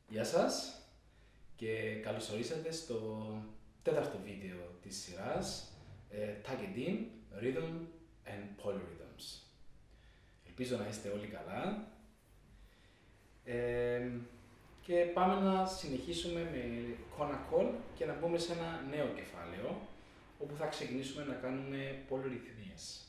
Γεια σας και καλώς ορίσατε στο τέταρτο βίντεο της σειράς Tag in Rhythm and Polyrhythms. Ελπίζω να είστε όλοι καλά και πάμε να συνεχίσουμε με Kona και να μπούμε σε ένα νέο κεφάλαιο όπου θα ξεκινήσουμε να κάνουμε πολυρυθμίες.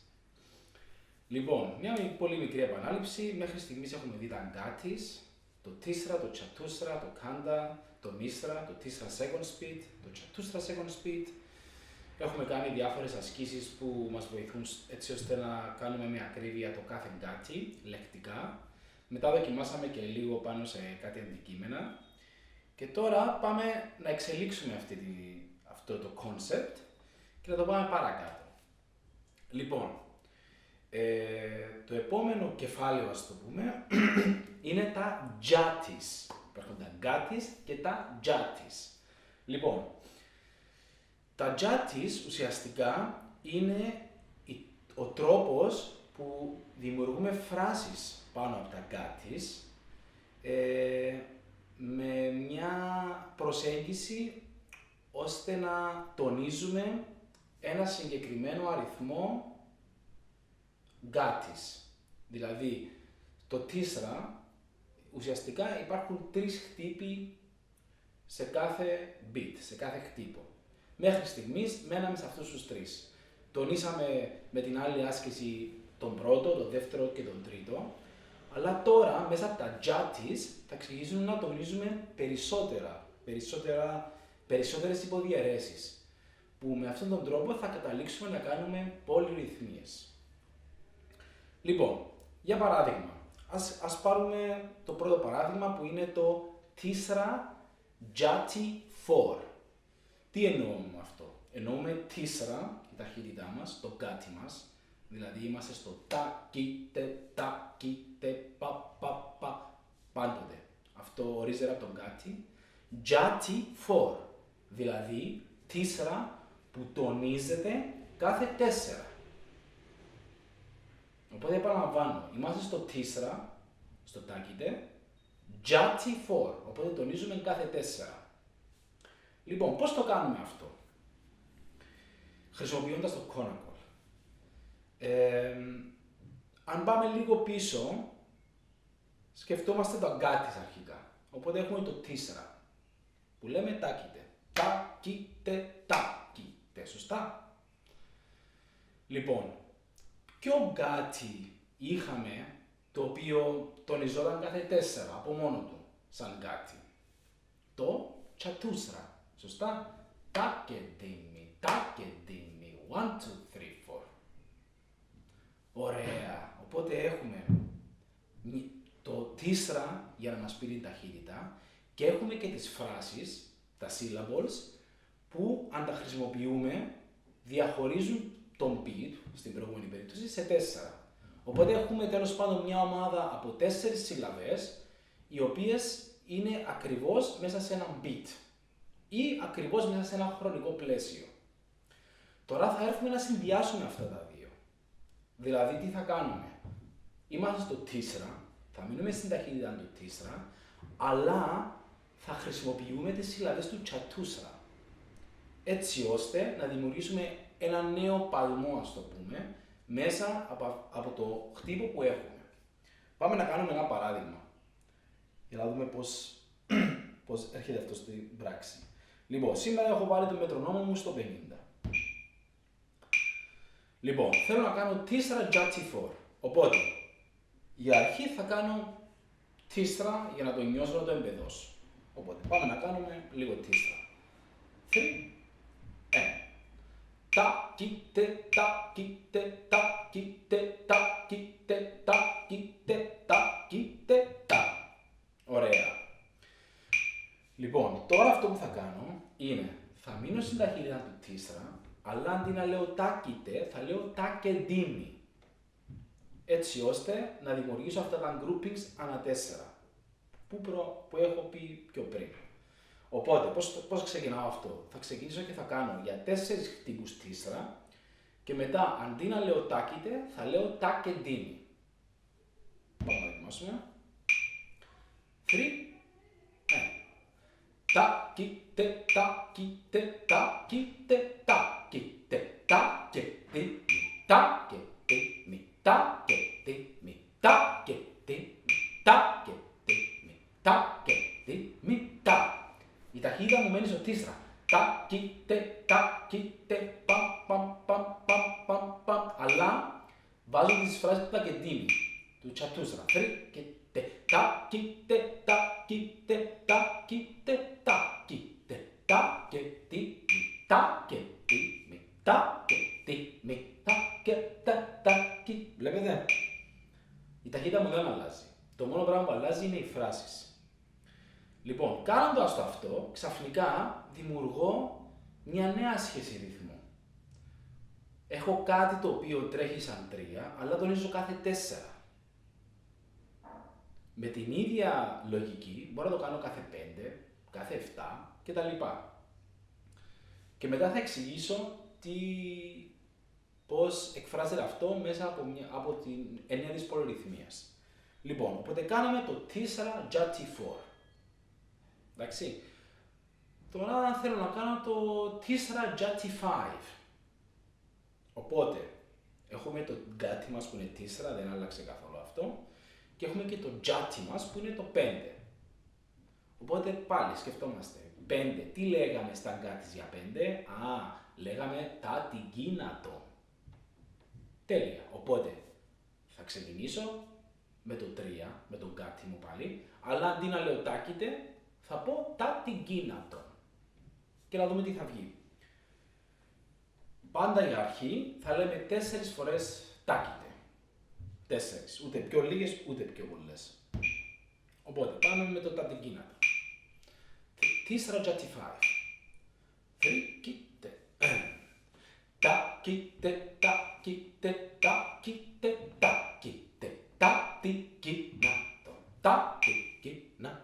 Λοιπόν, μια πολύ μικρή επανάληψη. Μέχρι στιγμής έχουμε δει τα γκάτις, το τίσρα, το τσατούσρα, το κάντα, το μίσρα, το τίσρα second speed, το τσατούσρα second speed. Έχουμε κάνει διάφορες ασκήσεις που μας βοηθούν έτσι ώστε να κάνουμε με ακρίβεια το κάθε γκάτι, λεκτικά. Μετά δοκιμάσαμε και λίγο πάνω σε κάτι αντικείμενα. Και τώρα πάμε να εξελίξουμε αυτό το concept και να το πάμε παρακάτω. Λοιπόν, το επόμενο κεφάλαιο, ας το πούμε, είναι τα jatis. Υπάρχουν τα gatis και τα jatis. Λοιπόν, τα jatis ουσιαστικά είναι ο τρόπος που δημιουργούμε φράσεις πάνω από τα gatis με μια προσέγγιση ώστε να τονίζουμε ένα συγκεκριμένο αριθμό γκάτις. Δηλαδή, το τίσρα, ουσιαστικά υπάρχουν 3 χτύποι σε κάθε beat, σε κάθε χτύπο. Μέχρι στιγμής μέναμε σε αυτούς τους 3. Τονίσαμε με την άλλη άσκηση τον πρώτο, τον δεύτερο και τον τρίτο, αλλά τώρα μέσα από τα jatis θα ξεκινήσουμε να τονίζουμε περισσότερες υποδιαιρέσεις, που με αυτόν τον τρόπο θα καταλήξουμε να κάνουμε πολυρυθμίες. Λοιπόν, για παράδειγμα, ας πάρουμε το πρώτο παράδειγμα που είναι το τίσρα jati 4. Τι εννοούμε με αυτό? Εννοούμε τίσρα, η ταχύτητά μας, το γκάτι μας, δηλαδή είμαστε στο τα, κίτε, πα, πάντοτε. Αυτό ορίζεται από τον γκάτι. Jati 4, δηλαδή τίσρα που τονίζεται κάθε 4. Οπότε επαναλαμβάνω, είμαστε στο τίσρα, στο τάκιτε, jati 4, οπότε τονίζουμε κάθε 4. Λοιπόν, πώς το κάνουμε αυτό? Χρησιμοποιώντας το Kona. Αν πάμε λίγο πίσω, σκεφτόμαστε το γκάτις αρχικά. Οπότε έχουμε το τίσρα, που λέμε τάκιτε. Τάκιτε, σωστά? Λοιπόν, ποιο γκάτι είχαμε το οποίο τονιζόταν κάθε 4 από μόνο του, σαν γκάτι? Το τσατούσρα, σωστά? Τάκεντιμι, 1, 2, 3, 4. Ωραία, οπότε έχουμε το τίσρα για να μας πει την ταχύτητα και έχουμε και τις φράσεις, τα syllables, που αν τα χρησιμοποιούμε διαχωρίζουν τον beat, στην προηγούμενη περίπτωση, σε 4. Οπότε έχουμε τέλος πάντων μια ομάδα από 4 σύλλαβες, οι οποίες είναι ακριβώς μέσα σε ένα beat ή ακριβώς μέσα σε ένα χρονικό πλαίσιο. Τώρα θα έρθουμε να συνδυάσουμε αυτά τα δύο. Δηλαδή τι θα κάνουμε? Είμαστε στο τίσρα, θα μείνουμε στην ταχύτητα του τίσρα, αλλά θα χρησιμοποιούμε τις συλλαβές του τσατούσρα, έτσι ώστε να δημιουργήσουμε ένα νέο παλμό, ας το πούμε, μέσα από το χτύπο που έχουμε. Πάμε να κάνουμε ένα παράδειγμα, για να δούμε πώς έρχεται αυτό στην πράξη. Λοιπόν, σήμερα έχω βάλει το μετρονόμο μου στο 50. Λοιπόν, θέλω να κάνω τίσρα jati 4. Οπότε, για αρχή θα κάνω τίσρα για να το νιώσω, να το εμπεδώσω. Οπότε, πάμε να κάνουμε λίγο τίσρα. 3, 1. Τάκιτε, τάκιτε, τάκιτε, τάκιτε, τάκιτε, τάκιτε, τα. Ωραία. Λοιπόν, τώρα αυτό που θα κάνω είναι, θα μείνω στην ταχύτητα του τίσρα, αλλά αντί να λέω τάκιτε, θα λέω τάκεντίμι. Έτσι ώστε να δημιουργήσω αυτά τα groupings ανά 4, που έχω πει πιο πριν. Οπότε, πώς ξεκινάω αυτό? Θα ξεκινήσω και θα κάνω για 4 χτύπους τίσρα και μετά αντί να λέω τάκιτε, θα λέω τάκεντίμι. Πάμε να δοκιμάσουμε. 3, 1. τα, κοίτε, τα, κοίτε, τα, κοίτε, τα, κοίτε, τα, και τι, μη, τα, και τι, μη, τα, και τι, μη, τα, και τι, μη, τα, και τι, μη, τα, και τι, μη, τα. Η ταχύτητα μου μένει στο τίστρα. Τα, κοίτε, παμ, παμ, παμ, παμ, παμ, παμ. Αλλά βάζω τις φράσεις του τακεντίνι, του τσατούστρα. Φρίκετε, τα, κοίτε, τα, κοίτε, τα, κοίτε, τα, κοίτε, τα, και τι, μη, τα, και τι, μη, τα, και τι, μη, τα, και τα, κι. Βλέπετε, η ταχύτητα μου δεν αλλάζει. Το μόνο πράγμα που αλλάζει είναι οι φράσεις. Λοιπόν, κάνοντας το αυτό, ξαφνικά δημιουργώ μια νέα σχέση ρυθμού. Έχω κάτι το οποίο τρέχει σαν 3, αλλά τονίζω κάθε 4. Με την ίδια λογική μπορώ να το κάνω κάθε 5, κάθε 7 κτλ. Και μετά θα εξηγήσω πώς εκφράζεται αυτό μέσα από την έννοια της πολυρυθμίας. Λοιπόν, οπότε κάναμε το T4 για T4. Εντάξει. Τώρα θέλω να κάνω το T4 για T5. Οπότε, έχουμε το γκάτι μας που είναι T4, δεν άλλαξε καθόλου αυτό. Και έχουμε και το τζάτι μας που είναι το 5. Οπότε πάλι σκεφτόμαστε. 5, τι λέγαμε στα γκάτις για 5? Λέγαμε τα τυγκίνατο. Τέλεια. Οπότε, θα ξεκινήσω με το 3, με τον γκάτι μου πάλι. Αλλά αντί να λέω τάκητε, θα πω τα τυγκίνατο. Και να δούμε τι θα βγει. Πάντα για αρχή θα λέμε 4 φορές τάκητε. 4. Ούτε πιο λίγες, ούτε πιο πολλές. Οπότε πάμε με το τατιγκίνατο. T4 για T5. Τρικήτε. Τάκητε, τάκητε, τάκητε, τάκητε. Τατιγκίνατο. Τατιγκίνατο.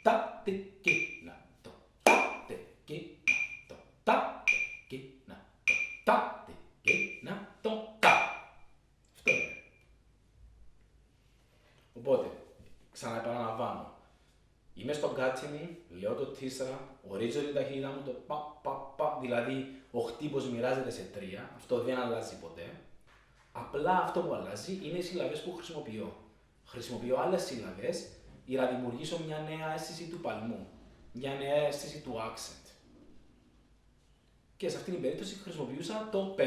Τατιγκίνατο. Τατιγκίνατο. Τατιγκίνατο. Τατιγκίνατο. Αυτό είναι. Οπότε, ξαναεπαναλαμβάνω. Είμαι στο γκάτσι μου, λέω το 4, ορίζω την ταχύτητα μου, το πα, δηλαδή ο χτύπος μοιράζεται σε 3, αυτό δεν αλλάζει ποτέ. Απλά αυτό που αλλάζει είναι οι σύλλαβες που χρησιμοποιώ. Χρησιμοποιώ άλλες σύλλαβες για να δημιουργήσω μια νέα αίσθηση του παλμού, μια νέα αίσθηση του accent. Και σε αυτήν την περίπτωση χρησιμοποιούσα το 5,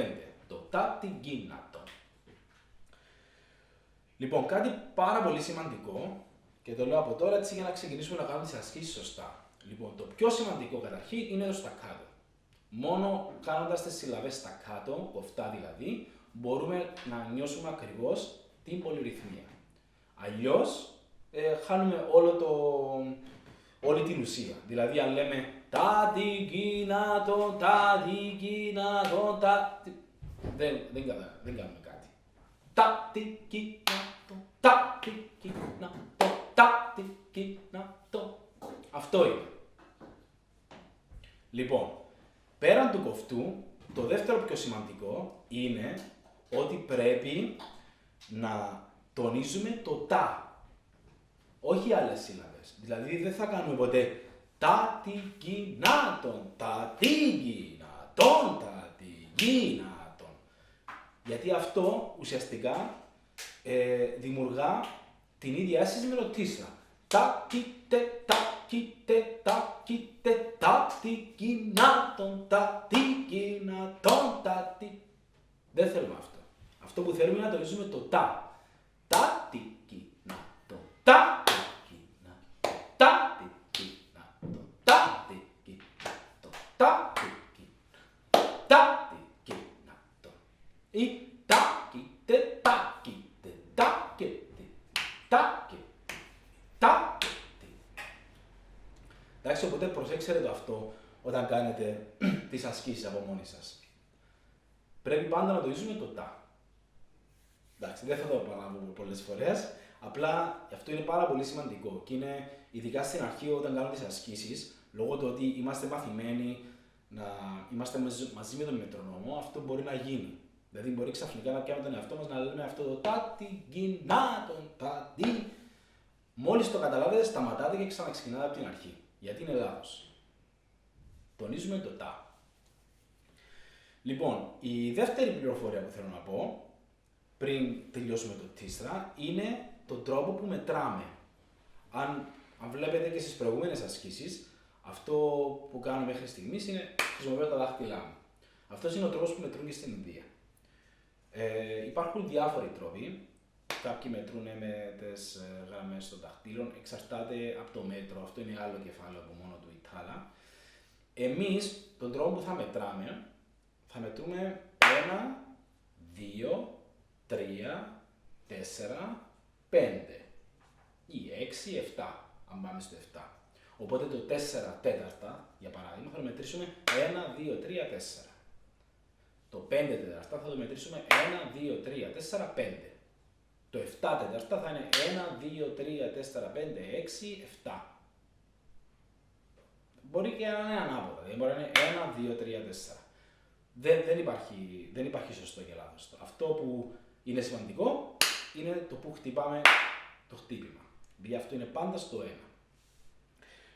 το τατιγκίνατο. Λοιπόν, κάτι πάρα πολύ σημαντικό, και το λέω από τώρα έτσι για να ξεκινήσουμε να κάνουμε τις ασκήσεις σωστά. Λοιπόν, το πιο σημαντικό καταρχήν είναι το στακκάτο. Μόνο κάνοντας τις συλλαβές στακκάτο, κοφτά δηλαδή, μπορούμε να νιώσουμε ακριβώς την πολυρυθμία. Αλλιώς, χάνουμε όλη την ουσία. Δηλαδή, αν λέμε τατιγκίνατο, τατιγκίνατο, δεν κάνουμε κάτι. Τατιγκίνατο, τατιγκίνατο, τατιγκίνατο. Αυτό είναι. Λοιπόν, πέραν του κοφτού, το δεύτερο πιο σημαντικό είναι ότι πρέπει να τονίζουμε το τα. Όχι άλλες σύλλαβες. Δηλαδή δεν θα κάνουμε ποτέ τατιγκίνατον, τατιγκίνατον, τατιγκίνατον. Γιατί αυτό ουσιαστικά δημιουργά την ίδια αίσθηση με το τίσρα. Τακίτε, τακίτε, τακίτε, τατιγκίνατον, τατιγκίνατον, τατιγκίνατον. Δεν θέλουμε αυτό. Αυτό που θέλουμε είναι να τονίζουμε το τα. Τατιγκίνατον, τατιγκίνατον, τατιγκίνατον, τατιγκίνατον, τατιγκίνατον, τατιγκίνατον. Ή τακίτε, τακίτε, τακίτε, τακίτε, τακίτε. Εντάξει, οπότε προσέξτε το αυτό όταν κάνετε τις ασκήσεις από μόνοι σας. Πρέπει πάντα να τονίζουμε το τα. Εντάξει, δεν θα το επαναλάβω πολλές φορές, απλά αυτό είναι πάρα πολύ σημαντικό και είναι ειδικά στην αρχή όταν κάνουμε τις ασκήσεις, λόγω του ότι είμαστε μαθημένοι να είμαστε μαζί με τον μετρονόμο, αυτό μπορεί να γίνει. Δηλαδή μπορεί ξαφνικά να πιάμε τον εαυτό μας να λέμε αυτό το τατιγκίνατον, τατι. Μόλις το καταλάβετε, σταματάτε και ξαναξεκινάτε από την αρχή, γιατί είναι λάθος. Τονίζουμε το τα. Λοιπόν, η δεύτερη πληροφορία που θέλω να πω, πριν τελειώσουμε το τίστρα, είναι τον τρόπο που μετράμε. Αν βλέπετε και στις προηγούμενες ασκήσεις, αυτό που κάνω μέχρι στιγμής είναι χρησιμοποιώ τα δάχτυλά μου. Αυτός είναι ο τρόπος που μετρούν και στην Ινδία. Υπάρχουν διάφοροι τρόποι. Κάποιοι μετρούν με τις γραμμές των δαχτύλων, εξαρτάται από το μέτρο. Αυτό είναι άλλο κεφάλαιο από μόνο του η τάλα. Εμείς τον τρόπο που θα μετράμε, θα μετρούμε 1, 2, 3, 4, 5 ή 6, 7, αν πάμε στο 7. Οπότε το 4 τέταρτα, για παράδειγμα, θα το μετρήσουμε 1, 2, 3, 4. Το 5 τέταρτα θα το μετρήσουμε 1, 2, 3, 4, 5. Το 7 τέταρτα θα είναι 1, 2, 3, 4, 5, 6, 7. Μπορεί και να είναι ανάποδα, δηλαδή μπορεί να είναι 1, 2, 3, 4. Δεν υπάρχει σωστό και λάθος. Αυτό που είναι σημαντικό είναι το που χτυπάμε το χτύπημα. Δηλαδή αυτό είναι πάντα στο 1.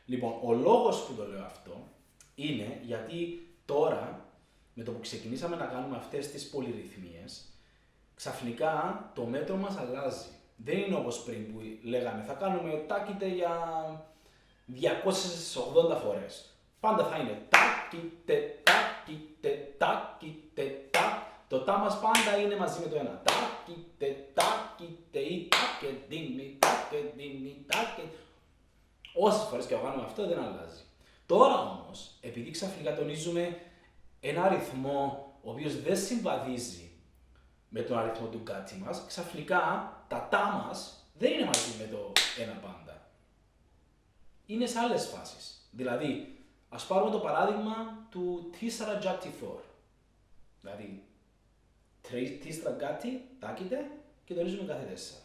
Λοιπόν, ο λόγος που το λέω αυτό είναι γιατί τώρα, με το που ξεκινήσαμε να κάνουμε αυτές τις πολυρυθμίες, ξαφνικά το μέτρο μας αλλάζει. Δεν είναι όπως πριν που λέγαμε θα κάνουμε τάκιτε για 280 φορές. Πάντα θα είναι τάκιτε, τάκιτε, τάκιτε, τάκ. Το τα μας πάντα είναι μαζί με το ένα. Τάκιτε, τάκιτε, ή τάκετιμι, τάκετιμι, τάκετιμι. Όσες φορές και κάνουμε αυτό δεν αλλάζει. Τώρα όμως, επειδή ξαφνικά τονίζουμε ένα αριθμό ο οποίος δεν συμβαδίζει με τον αριθμό του γκάτσι μας, ξαφνικά τα τα μας δεν είναι μαζί με το ένα πάντα. Είναι σε άλλες φάσεις. Δηλαδή, ας πάρουμε το παράδειγμα του τίσσερα τζάτι φορ. Δηλαδή, τίσσερα γκάτι, τάκιτε και τονίζουμε κάθε 4.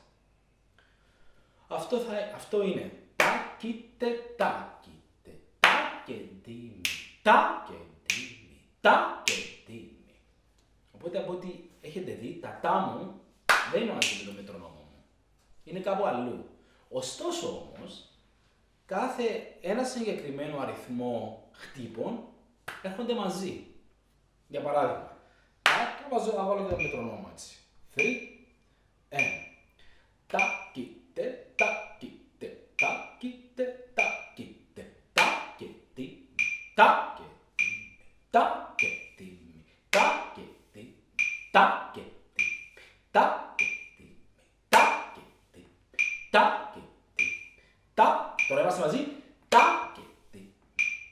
Αυτό είναι τάκιτε, τάκιτε, τάκετιμι, τάκετιμι, τάκετιμι. Οπότε από ό,τι έχετε δει, τα τα μου δεν είναι μαζί με το μετρονόμο μου. Είναι κάπου αλλού. Ωστόσο όμως, κάθε ένα συγκεκριμένο αριθμό χτύπων έρχονται μαζί. Για παράδειγμα, θα βάλω και το μετρονόμο έτσι. 3, 1. Τάκιτε, τάκιτε, τάκιτε, τάκιτε, τάκιτε, τάκιτε, τάκιτε, τάκιτε, τάκιτε, τάκιτε, τάκιτε, τάκιτε, τάκιτε. Τώρα είμαστε μαζί. Τάκιτε,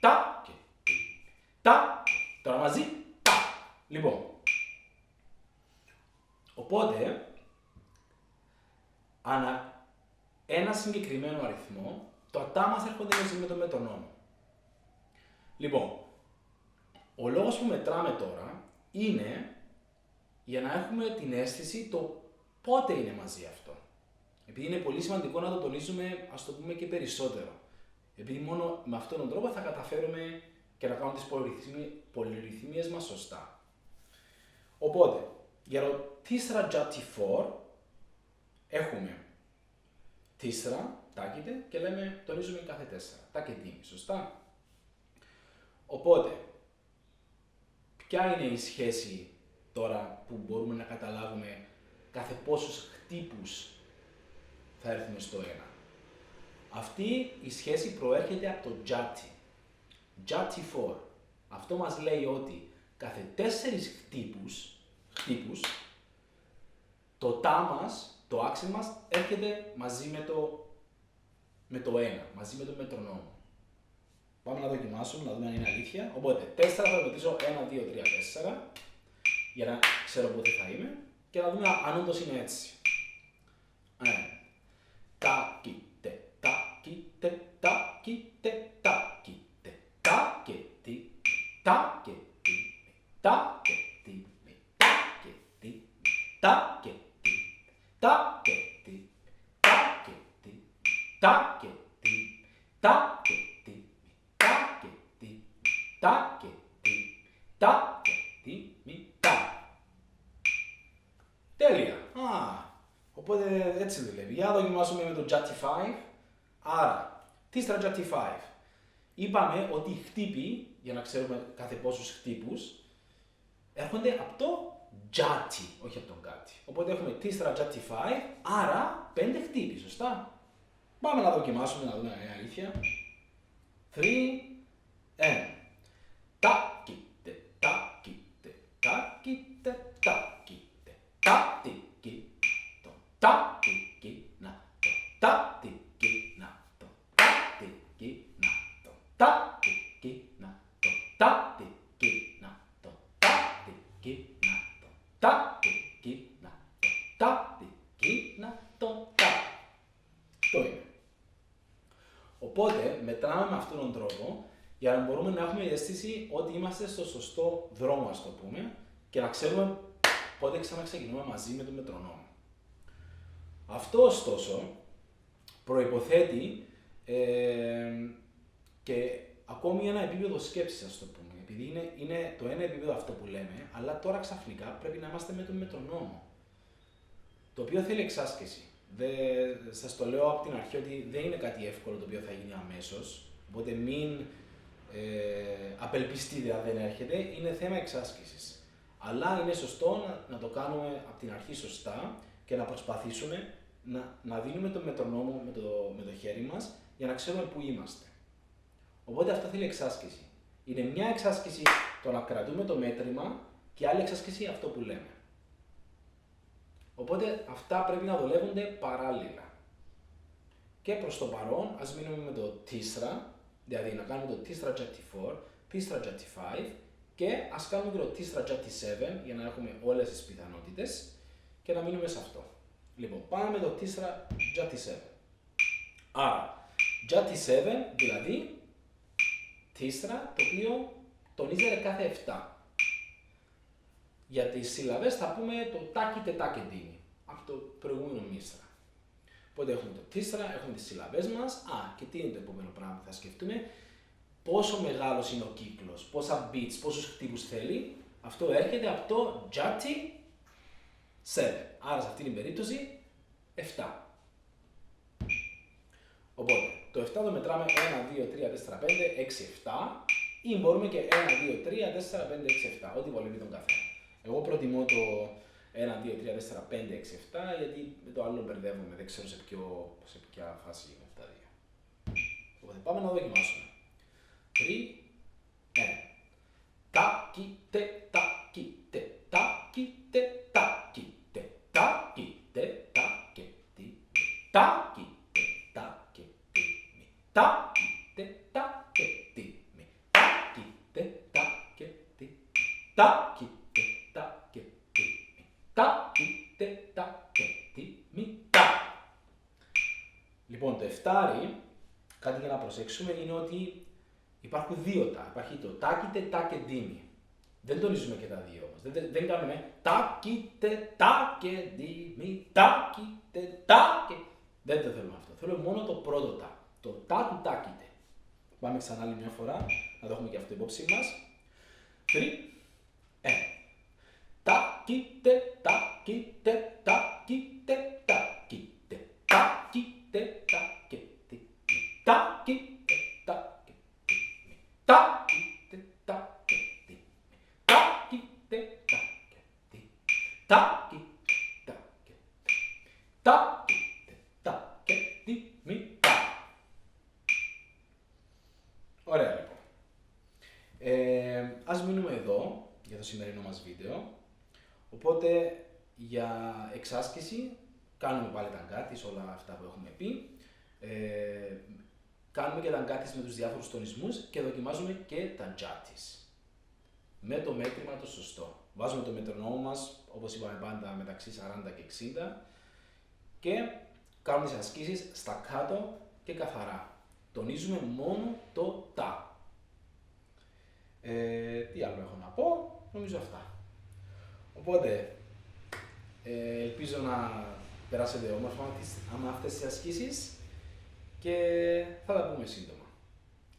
τάκιτε, τάκιτε. Τώρα μαζί. Τα. Λοιπόν. Οπότε, ανά ένα συγκεκριμένο αριθμό, το ατά μας έρχονται μαζί με το μετρονόμο. Λοιπόν, ο λόγος που μετράμε τώρα είναι για να έχουμε την αίσθηση το πότε είναι μαζί αυτό. Επειδή είναι πολύ σημαντικό να το τονίζουμε, ας το πούμε και περισσότερο. Επειδή μόνο με αυτόν τον τρόπο θα καταφέρουμε και να κάνουμε τις πολυρυθμίες μας σωστά. Οπότε, για το τίσσερα τζάτι φορ έχουμε τίσσερα, τάκιτε και λέμε τονίζουμε κάθε 4. Τάκετιμι, σωστά. Οπότε, ποια είναι η σχέση τώρα που μπορούμε να καταλάβουμε κάθε πόσους χτύπους θα έρθουμε στο 1. Αυτή η σχέση προέρχεται από το τζάτι. Τζάτι φορ. Αυτό μας λέει ότι κάθε 4 χτύπους, το τα μας, το άξιν μας, έρχεται μαζί με το 1, μαζί με το μετρονόμο. Πάμε να δοκιμάσουμε, να δούμε αν είναι αλήθεια. Οπότε, 4 θα μετρήσω 1, 2, 3, 4, για να ξέρω πότε θα είμαι και να δούμε αν όντως είναι έτσι. Τάκιτε, τάκιτε, τάκιτε, τάκιτε, τάκιτε, τάκιτε, τάκιτε, τάκιτε, τάκιτε, τάκιτε, τάκιτε, τάκιτε, τάκιτε, τάκιτε, τέλεια. Οπότε έτσι δουλεύει. Για να δοκιμάσουμε με το JATI5. Άρα, τίσσερα JATI5 είπαμε ότι οι χτύποι, για να ξέρουμε κάθε πόσους χτύπους, έρχονται από το τζάτι, όχι από τον κάτι. Οπότε έχουμε τίστρα τζάτι 5, άρα 5 χτύποι, σωστά. Πάμε να δοκιμάσουμε, να δούμε αλήθεια. 3, 1. Τάκιτε, τάκιτε, τάκιτε, τάκιτε, τάκιτε, το τάκιτε, να το τάκιτε, να το τάκιτε, να το τάκιτε, να το τάκιτε, να το τάκιτε, να το τάκιτε, να το τάκιτε, να το τάκιτε. Αυτό είναι. Οπότε μετράμε με αυτόν τον τρόπο για να μπορούμε να έχουμε αίσθηση ότι είμαστε στο σωστό δρόμο, ας το πούμε, και να ξέρουμε πότε ξαναξεκινούμε μαζί με τον μετρονόμο. Αυτό ωστόσο προϋποθέτει και ακόμη ένα επίπεδο σκέψης, ας το πούμε. Επειδή είναι το ένα επίπεδο αυτό που λέμε, αλλά τώρα ξαφνικά πρέπει να είμαστε με τον μετρονόμο. Το οποίο θέλει εξάσκηση. Σας το λέω από την αρχή ότι δεν είναι κάτι εύκολο το οποίο θα γίνει αμέσως, οπότε μην απελπιστείτε αν δεν έρχεται, είναι θέμα εξάσκησης. Αλλά είναι σωστό να το κάνουμε από την αρχή σωστά και να προσπαθήσουμε να δίνουμε το μετρονόμο με το χέρι μας για να ξέρουμε πού είμαστε. Οπότε αυτό θέλει εξάσκηση. Είναι μια εξάσκηση το να κρατούμε το μέτρημα και άλλη εξάσκηση αυτό που λέμε. Οπότε αυτά πρέπει να δουλεύονται παράλληλα. Και προς το παρόν, ας μείνουμε με το τίστρα, δηλαδή να κάνουμε το τίστρα τζάτι 4, τίστρα τζάτι 5 και ας κάνουμε και το τίστρα τζάτι 7 για να έχουμε όλες τις πιθανότητες και να μείνουμε σε αυτό. Λοιπόν, πάμε με το τίστρα τζάτι 7. Άρα, τζάτι 7 δηλαδή τίστρα το οποίο τονίζεται κάθε 7. Για τις συλλαβές θα πούμε το τάκι τετάκεντίνι, από το προηγούμενο μίστρα. Οπότε έχουμε το τίστρα, έχουμε τις συλλαβές μας. Και τι είναι το επόμενο πράγμα που θα σκεφτούμε. Πόσο μεγάλος είναι ο κύκλος, πόσα beats, πόσους χτύπους θέλει. Αυτό έρχεται από το τζάτι 7. Άρα σε αυτήν την περίπτωση 7. Οπότε το 7 το μετράμε 1, 2, 3, 4, 5, 6, 7 ή μπορούμε και 1, 2, 3, 4, 5, 6, 7, ό,τι βολεύει τον καθένα. Εγώ προτιμώ το 1, 2, 3, 4, 5, 6, 7 γιατί με το άλλο μπερδεύομαι, δεν ξέρω σε ποια φάση είναι αυτά δύο. Οπότε πάμε να δοκιμάσουμε. 3, 1. Τάκιτε, τάκιτε, τάκιτε, τάκιτε, τάκιτε, τάκιτε, τάκιτε, τάκιτε, τάκιτε, τάκιτε, τάκιτε, τάκιτε, τάκιτε, τάκιτε, τάκιτε, Λοιπόν, το εφτάρι, κάτι για να προσέξουμε, είναι ότι υπάρχουν δύο τα. Υπάρχει το τάκιτε, τάκεντίνι. Δεν τονίζουμε και τα δύο όμως. Δεν κάνουμε τάκιτε, τάκεντίνι, τάκιτε, τάκε. Δεν το θέλουμε αυτό. Θέλουμε μόνο το πρώτο τα. Το τα του τάκιτε. Πάμε ξανά άλλη μια φορά, να το έχουμε και αυτό υπόψη μας. 3, 1. Τάκιτε, τάκιτε, τάκιτε, τάκιτε, τάκιτε, τάκιτε, τάκιτε, τάκιτε, τάκιτε, τάκιτε, τάκιτε, τάκιτε, τάκιτε, τάκιτε, τάκιτε, Ωραία λοιπόν. Ας μείνουμε εδώ για το σημερινό μας βίντεο. Οπότε για εξάσκηση κάνουμε πάλι ταγκάτις, όλα αυτά που έχουμε πει. Κάνουμε και ταγκάτις με τους διάφορους τονισμούς και δοκιμάζουμε και τα τζάτις. Με το μέτρημα το σωστό. Βάζουμε το μετρονόμο μας, όπως είπαμε πάντα, μεταξύ 40 και 60 και κάνουμε τις ασκήσεις στα κάτω και καθαρά. Τονίζουμε μόνο το τα. Τι άλλο έχω να πω, νομίζω αυτά. Οπότε, ελπίζω να περάσετε όμορφα με αυτές τις ασκήσεις και θα τα πούμε σύντομα.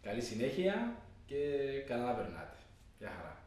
Καλή συνέχεια και καλά να περνάτε. Γεια χαρά.